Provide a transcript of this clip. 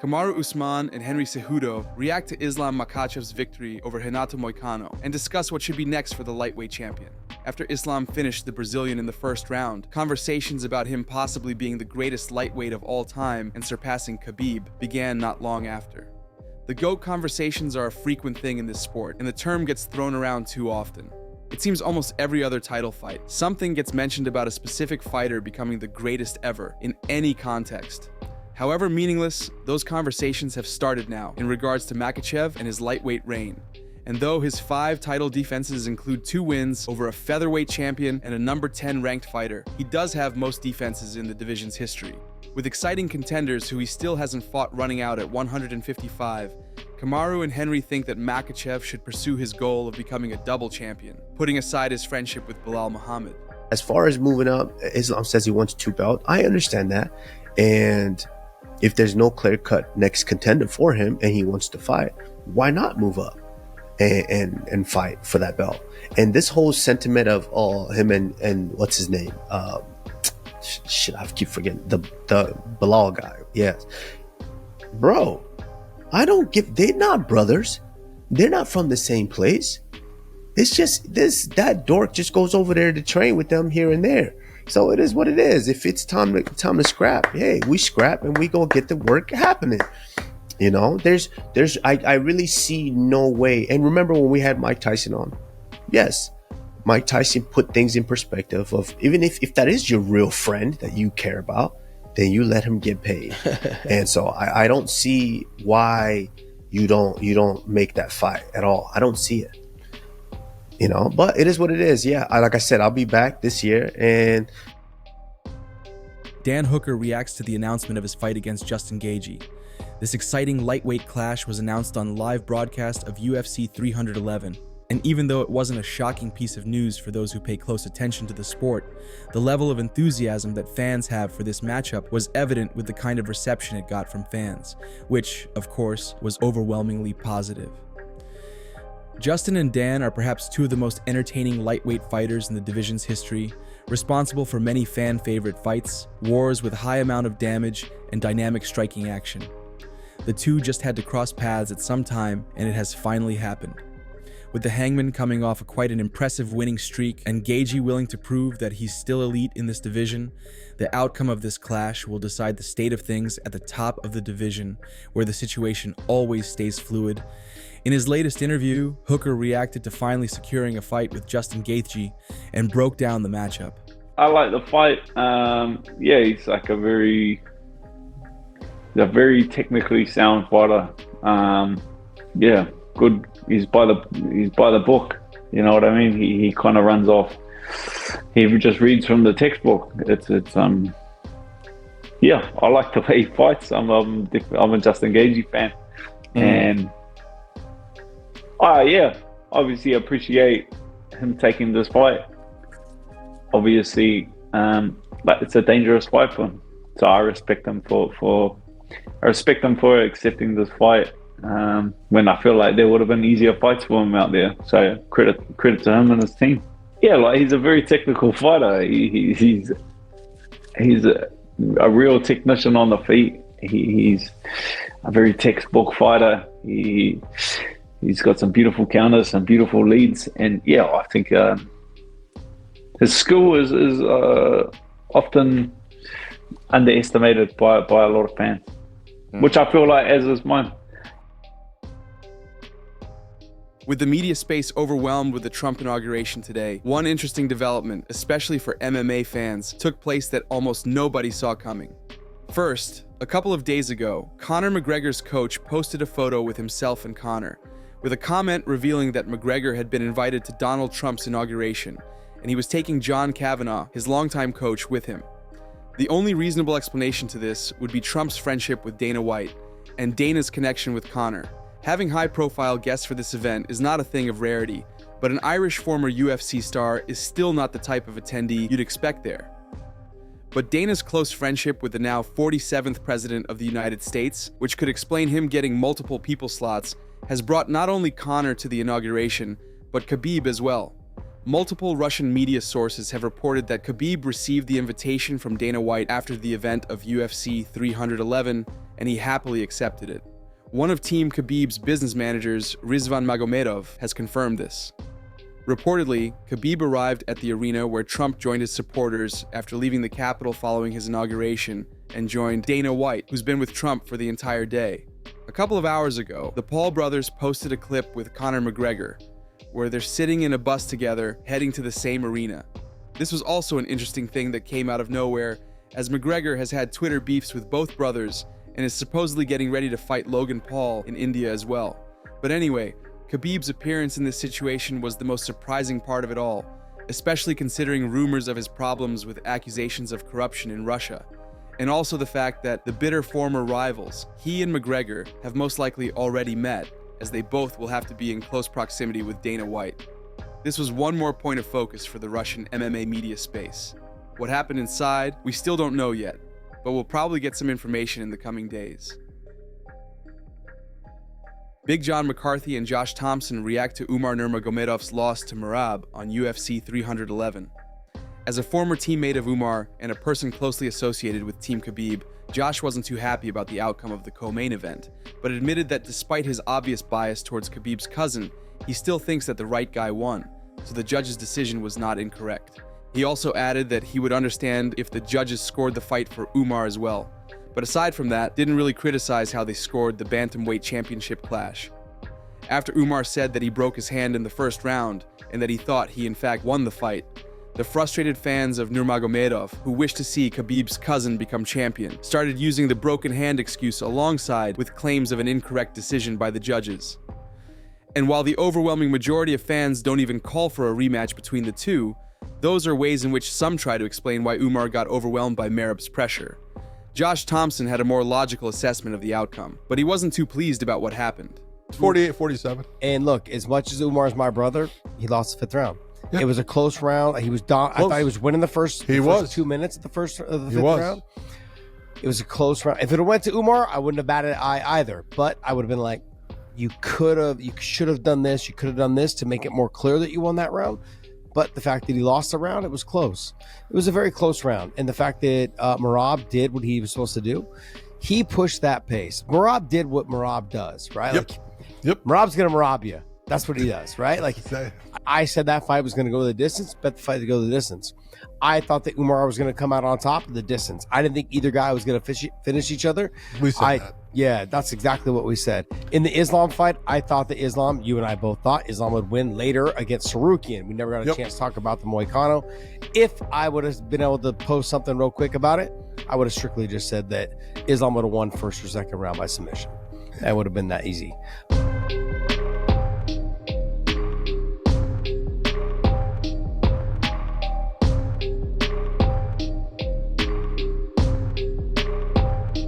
Kamaru Usman and Henry Cejudo react to Islam Makhachev's victory over Renato Moicano and discuss what should be next for the lightweight champion. After Islam finished the Brazilian in the first round, conversations about him possibly being the greatest lightweight of all time and surpassing Khabib began not long after. The GOAT conversations are a frequent thing in this sport, and the term gets thrown around too often. It seems almost every other title fight, something gets mentioned about a specific fighter becoming the greatest ever in any context. However meaningless, those conversations have started now in regards to Makhachev and his lightweight reign. And though his 5 title defenses include 2 wins over a featherweight champion and a number 10 ranked fighter, he does have most defenses in the division's history. With exciting contenders who he still hasn't fought running out at 155, Kamaru and Henry think that Makhachev should pursue his goal of becoming a double champion, putting aside his friendship with Belal Muhammad. As far as moving up, Islam says he wants 2 belts. I understand that. And if there's no clear-cut next contender for him and he wants to fight, why not move up and fight for that belt? And this whole sentiment of him and what's his name? I keep forgetting the Belal guy. Yes, bro. They're not brothers. They're not from the same place. It's just that dork just goes over there to train with them here and there. So it is what it is. If it's time to scrap, hey, we scrap and we go get the work happening. You know, I really see no way. And remember when we had Mike Tyson on? Yes, Mike Tyson put things in perspective of even if that is your real friend that you care about, then you let him get paid. And so I don't see why you don't make that fight at all. I don't see it. You know, but it is what it is. Yeah, like I said, I'll be back this year. And Dan Hooker reacts to the announcement of his fight against Justin Gaethje. This exciting lightweight clash was announced on live broadcast of UFC 311. And even though it wasn't a shocking piece of news for those who pay close attention to the sport, the level of enthusiasm that fans have for this matchup was evident with the kind of reception it got from fans, which, of course, was overwhelmingly positive. Justin and Dan are perhaps 2 of the most entertaining lightweight fighters in the division's history, responsible for many fan-favorite fights, wars with high amount of damage, and dynamic striking action. The 2 just had to cross paths at some time, and it has finally happened. With the Hangman coming off quite an impressive winning streak and Gaethje willing to prove that he's still elite in this division, the outcome of this clash will decide the state of things at the top of the division, where the situation always stays fluid. In his latest interview, Hooker reacted to finally securing a fight with Justin Gaethje and broke down the matchup. I like the fight. Yeah, he's like a very technically sound fighter. Yeah, good. He's by the book. You know what I mean? He kind of runs off. He just reads from the textbook. Yeah, I like the way he fights. I'm a Justin Gaethje fan, and yeah, obviously appreciate him taking this fight. Obviously, but it's a dangerous fight for him. So I respect him for accepting this fight. When I feel like there would have been easier fights for him out there. So credit to him and his team. Yeah, like he's a very technical fighter. He's a real technician on the feet. He's a very textbook fighter. He's got some beautiful counters, some beautiful leads, and yeah, I think his skill is often underestimated by a lot of fans, which I feel like as is mine. With the media space overwhelmed with the Trump inauguration today, one interesting development, especially for MMA fans, took place that almost nobody saw coming. First, a couple of days ago, Conor McGregor's coach posted a photo with himself and Conor, with a comment revealing that McGregor had been invited to Donald Trump's inauguration, and he was taking John Kavanaugh, his longtime coach, with him. The only reasonable explanation to this would be Trump's friendship with Dana White, and Dana's connection with Conor. Having high-profile guests for this event is not a thing of rarity, but an Irish former UFC star is still not the type of attendee you'd expect there. But Dana's close friendship with the now 47th President of the United States, which could explain him getting multiple people slots, has brought not only Conor to the inauguration, but Khabib as well. Multiple Russian media sources have reported that Khabib received the invitation from Dana White after the event of UFC 311 and he happily accepted it. One of Team Khabib's business managers, Rizvan Magomedov, has confirmed this. Reportedly, Khabib arrived at the arena where Trump joined his supporters after leaving the Capitol following his inauguration and joined Dana White, who's been with Trump for the entire day. A couple of hours ago, the Paul brothers posted a clip with Conor McGregor, where they're sitting in a bus together, heading to the same arena. This was also an interesting thing that came out of nowhere, as McGregor has had Twitter beefs with both brothers and is supposedly getting ready to fight Logan Paul in India as well. But anyway, Khabib's appearance in this situation was the most surprising part of it all, especially considering rumors of his problems with accusations of corruption in Russia, and also the fact that the bitter former rivals, he and McGregor, have most likely already met, as they both will have to be in close proximity with Dana White. This was one more point of focus for the Russian MMA media space. What happened inside, we still don't know yet, but we'll probably get some information in the coming days. Big John McCarthy and Josh Thompson react to Umar Nurmagomedov's loss to Merab on UFC 311. As a former teammate of Umar and a person closely associated with Team Khabib, Josh wasn't too happy about the outcome of the co-main event, but admitted that despite his obvious bias towards Khabib's cousin, he still thinks that the right guy won, so the judge's decision was not incorrect. He also added that he would understand if the judges scored the fight for Umar as well, but aside from that, didn't really criticize how they scored the bantamweight championship clash. After Umar said that he broke his hand in the first round and that he thought he in fact won the fight, the frustrated fans of Nurmagomedov, who wished to see Khabib's cousin become champion, started using the broken hand excuse alongside with claims of an incorrect decision by the judges. And while the overwhelming majority of fans don't even call for a rematch between the two, those are ways in which some try to explain why Umar got overwhelmed by Merab's pressure. Josh Thompson had a more logical assessment of the outcome, but he wasn't too pleased about what happened. 48-47. And look, as much as Umar's my brother, he lost the 5th round. Yeah. It was a close round. He was down. I thought he was winning the first 2 minutes of the 5th round. It was a close round. If it went to Umar, I wouldn't have batted an eye either. But I would have been like, you should have done this. You could have done this to make it more clear that you won that round. But the fact that he lost the round, it was close. It was a very close round. And the fact that Merab did what he was supposed to do, he pushed that pace. Merab did what Merab does, right? Yep. Merab's going to Merab you. That's what he does, right? Like, I said that fight was going to go the distance, bet the fight to go the distance. I thought that Umar was going to come out on top of the distance. I didn't think either guy was going to finish each other. We said that. Yeah, that's exactly what we said. In the Islam fight, I thought that Islam, you and I both thought Islam would win later against Sarukian. We never got a chance to talk about the Moicano. If I would have been able to post something real quick about it, I would have strictly just said that Islam would have won first or second round by submission. That would have been that easy.